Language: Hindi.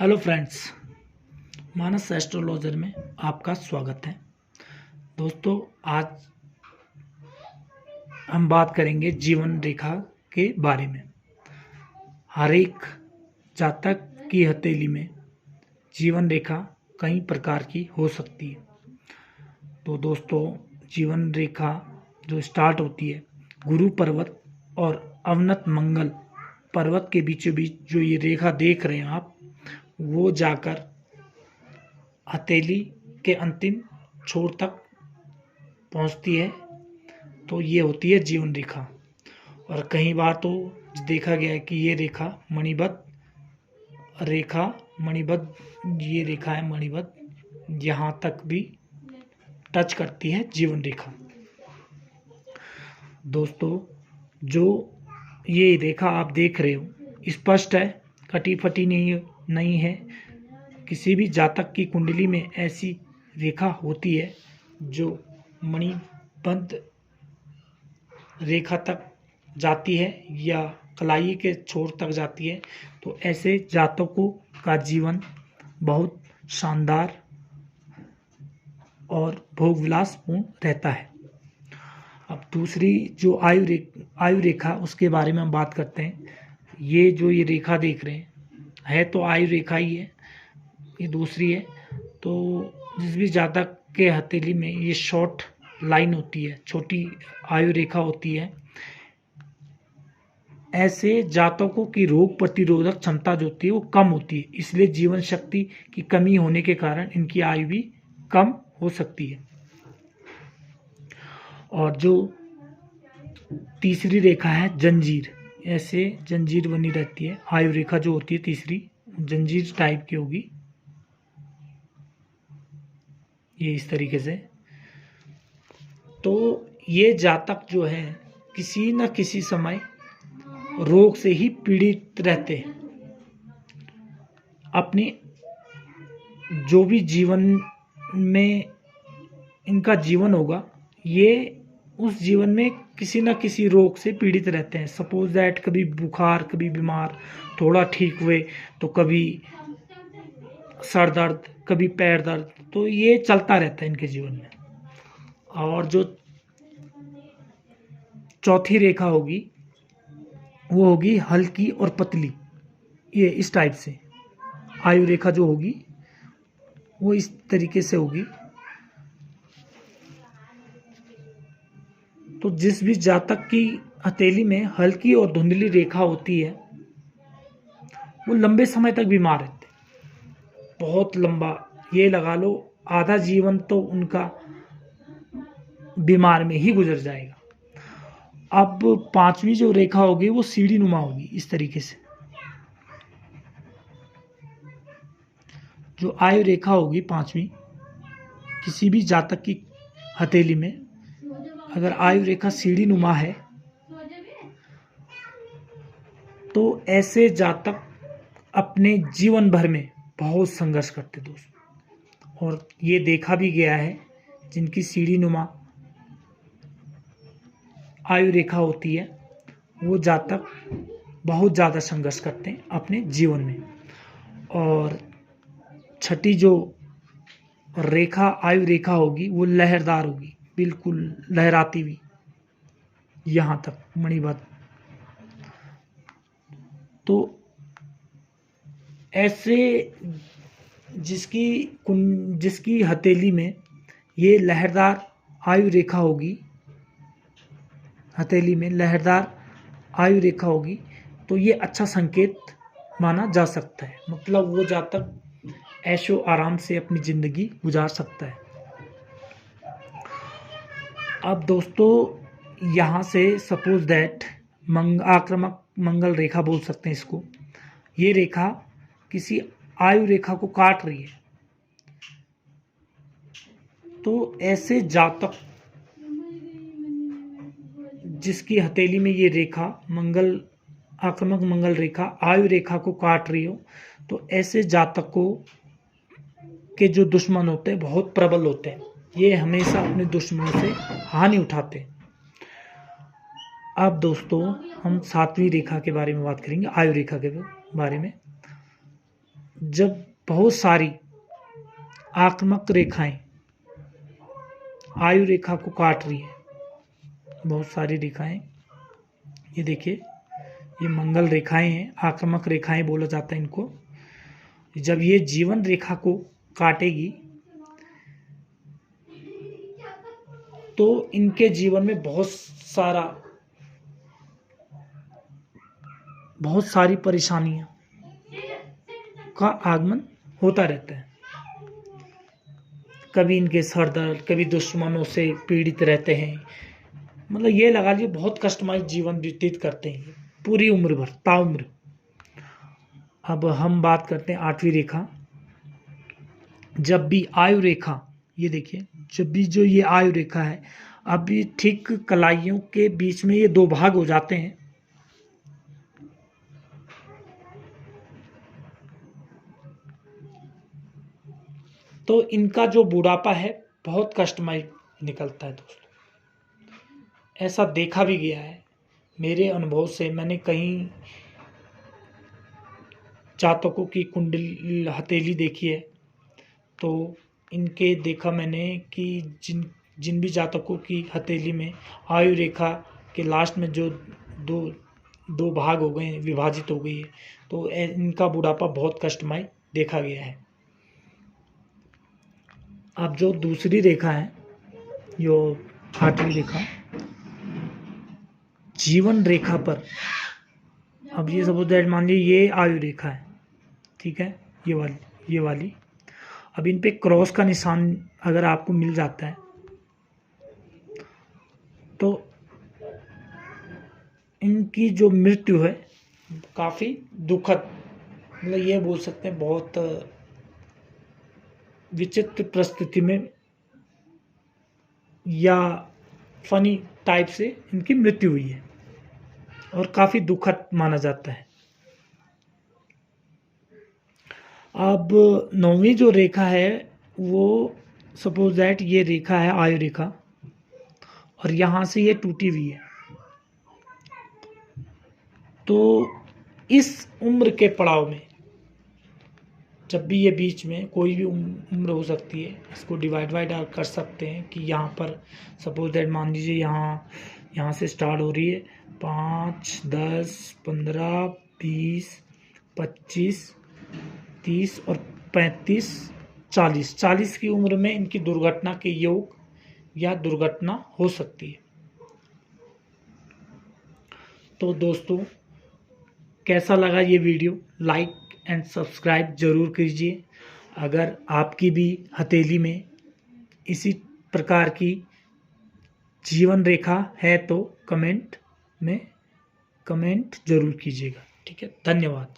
हेलो फ्रेंड्स, मानस एस्ट्रोलॉजर में आपका स्वागत है। दोस्तों, आज हम बात करेंगे जीवन रेखा के बारे में। हर एक जातक की हथेली में जीवन रेखा कई प्रकार की हो सकती है। तो दोस्तों, जीवन रेखा जो स्टार्ट होती है गुरु पर्वत और अवनत मंगल पर्वत के बीचों बीच जो ये रेखा देख रहे हैं आप, वो जाकर हथेली के अंतिम छोर तक पहुंचती है। तो ये होती है जीवन रेखा। और कई बार तो देखा गया है कि ये रेखा मणिबद्ध ये रेखा है मणिबद्ध, यहाँ तक भी टच करती है जीवन रेखा। दोस्तों, जो ये रेखा आप देख रहे हो स्पष्ट है, कटी फटी नहीं है। किसी भी जातक की कुंडली में ऐसी रेखा होती है जो मणिबद्ध रेखा तक जाती है या कलाई के छोर तक जाती है, तो ऐसे जातकों का जीवन बहुत शानदार और भोग विलासपूर्ण रहता है। अब दूसरी जो आयु रेखा, उसके बारे में हम बात करते हैं। ये जो ये रेखा देख रहे हैं है तो आयु रेखा ही है, ये दूसरी है। तो जिस भी जातक के हथेली में ये शॉर्ट लाइन होती है, छोटी आयु रेखा होती है, ऐसे जातकों की रोग प्रतिरोधक क्षमता जो होती है वो कम होती है। इसलिए जीवन शक्ति की कमी होने के कारण इनकी आयु भी कम हो सकती है। और जो तीसरी रेखा है जंजीर, ऐसे जंजीर बनी रहती है। आयु रेखा जो होती है तीसरी जंजीर टाइप की होगी, ये इस तरीके से। तो ये जातक जो है किसी न किसी समय रोग से ही पीड़ित रहते हैं। अपने जो भी जीवन में इनका जीवन होगा, ये उस जीवन में किसी न किसी रोग से पीड़ित रहते हैं। सपोज दैट कभी बुखार, कभी बीमार, थोड़ा ठीक हुए तो कभी सर दर्द, कभी पैर दर्द, तो ये चलता रहता है इनके जीवन में। और जो चौथी रेखा होगी वो होगी हल्की और पतली, ये इस टाइप से आयु रेखा जो होगी वो इस तरीके से होगी। तो जिस भी जातक की हथेली में हल्की और धुंधली रेखा होती है वो लंबे समय तक बीमार रहते हैं, बहुत लंबा, ये लगा लो आधा जीवन तो उनका बीमार में ही गुजर जाएगा। अब पांचवी जो रेखा होगी वो सीढ़ी नुमा होगी, इस तरीके से। जो आयु रेखा होगी पांचवी, किसी भी जातक की हथेली में अगर आयु रेखा सीढ़ी नुमा है तो ऐसे जातक अपने जीवन भर में बहुत संघर्ष करते दोस्तों। और ये देखा भी गया है जिनकी सीढ़ी नुमा आयु रेखा होती है वो जातक बहुत ज़्यादा संघर्ष करते हैं अपने जीवन में। और छठी जो रेखा आयु रेखा होगी वो लहरदार होगी, बिल्कुल लहराती हुई, यहाँ तक मणिबद्ध। तो ऐसे जिसकी हथेली में ये लहरदार आयु रेखा होगी, हथेली में लहरदार आयु रेखा होगी, तो ये अच्छा संकेत माना जा सकता है। मतलब वो जातक ऐशो आराम से अपनी ज़िंदगी गुजार सकता है। अब दोस्तों, यहाँ से सपोज दैट आक्रामक मंगल रेखा बोल सकते हैं इसको, ये रेखा किसी आयु रेखा को काट रही है, तो ऐसे जातक जिसकी हथेली में ये रेखा आक्रामक मंगल रेखा आयु रेखा को काट रही हो, तो ऐसे जातकों के जो दुश्मन होते हैं बहुत प्रबल होते हैं। ये हमेशा अपने दुश्मनों से हानि उठाते हैं। अब दोस्तों, हम सातवीं रेखा के बारे में बात करेंगे, आयु रेखा के बारे में। जब बहुत सारी आक्रामक रेखाएं आयु रेखा को काट रही है, बहुत सारी रेखाएं, ये देखिए ये मंगल रेखाएं हैं, आक्रामक रेखाएं बोला जाता है इनको। जब ये जीवन रेखा को काटेगी तो इनके जीवन में बहुत सारी परेशानियां का आगमन होता रहता है। कभी इनके सर दर्द, कभी दुश्मनों से पीड़ित रहते हैं, मतलब ये लगा लीजिए बहुत कष्टमय जीवन व्यतीत करते हैं पूरी उम्र भर, ताउम्र। अब हम बात करते हैं 8वीं रेखा। जब भी आयु रेखा, ये देखिए जब भी जो ये आयु रेखा है, अभी ठीक कलाइयों के बीच में ये दो भाग हो जाते हैं, तो इनका जो बुढ़ापा है बहुत कष्टमय निकलता है दोस्तों। ऐसा देखा भी गया है मेरे अनुभव से। मैंने कहीं जातकों की कुंडली हथेली देखी है, तो इनके देखा मैंने कि जिन भी जातकों की हथेली में आयु रेखा के लास्ट में जो दो भाग हो गए, विभाजित हो गई है, तो इनका बुढ़ापा बहुत कष्टमय देखा गया है। अब जो दूसरी रेखा है, जो 8वीं रेखा, जीवन रेखा पर, अब ये सपोज मान लीजिए ये आयु रेखा है, ठीक है, ये वाली। अब इन पे क्रॉस का निशान अगर आपको मिल जाता है तो इनकी जो मृत्यु है काफ़ी दुखद, मतलब ये बोल सकते हैं बहुत विचित्र परिस्थिति में या फनी टाइप से इनकी मृत्यु हुई है और काफ़ी दुखद माना जाता है। अब 9वीं जो रेखा है वो सपोज दैट ये रेखा है आयु रेखा, और यहाँ से ये टूटी हुई है, तो इस उम्र के पड़ाव में जब भी ये बीच में कोई भी उम्र हो सकती है, इसको डिवाइड कर सकते हैं कि यहाँ पर सपोज दैट मान लीजिए यहाँ से स्टार्ट हो रही है 5, 10, 15, 20, 25, 30 और 35, 40 की उम्र में इनकी दुर्घटना के योग या दुर्घटना हो सकती है। तो दोस्तों कैसा लगा ये वीडियो? लाइक एंड सब्सक्राइब जरूर कीजिए। अगर आपकी भी हथेली में इसी प्रकार की जीवन रेखा है तो कमेंट जरूर कीजिएगा। ठीक है, धन्यवाद।